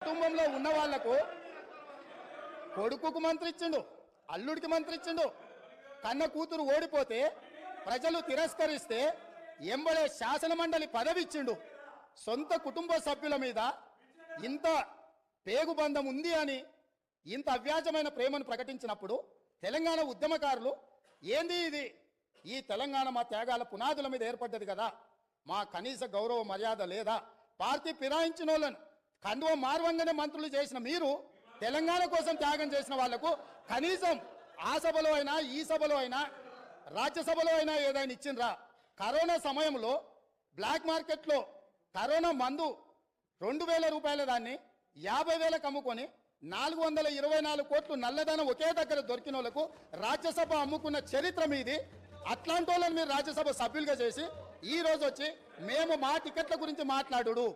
కుటుంబంలో ఉన్న వాళ్లకు కొడుకుకు మంత్రి ఇచ్చిండు, అల్లుడికి మంత్రి ఇచ్చిండు. కన్న కూతురు ఓడిపోతే ప్రజలు తిరస్కరిస్తే ఎంబడే శాసన మండలి పదవి ఇచ్చిండు. సొంత కుటుంబ సభ్యుల మీద ఇంత పేగుబంధం ఉంది అని ఇంత అవ్యాజమైన ప్రేమను ప్రకటించినప్పుడు తెలంగాణ ఉద్యమకారులు ఏంది ఇది, ఈ తెలంగాణ మా త్యాగాల పునాదుల మీద ఏర్పడ్డది కదా, మా కనీస గౌరవ మర్యాద లేదా, పార్టీ ఫిరాయించిన వాళ్ళను కండువ మార్వంగానే మంత్రులు చేసిన మీరు తెలంగాణ కోసం త్యాగం చేసిన వాళ్లకు కనీసం ఆ సభలో అయినా ఈ సభలో అయినా రాజ్యసభలో అయినా ఏదైనా ఇచ్చిండ్రా? కరోనా సమయంలో బ్లాక్ మార్కెట్లో కరోనా మందు 2,000 రూపాయల దాన్ని 50,000కు అమ్ముకొని 424 కోట్లు నల్లధనం ఒకే దగ్గర దొరికిన వాళ్ళకు రాజ్యసభ అమ్ముకున్న చరిత్ర మీది. అట్లాంటి వాళ్ళని మీరు రాజ్యసభ సభ్యులుగా చేసి ఈ రోజు వచ్చి మేము మా టికెట్ల గురించి మాట్లాడు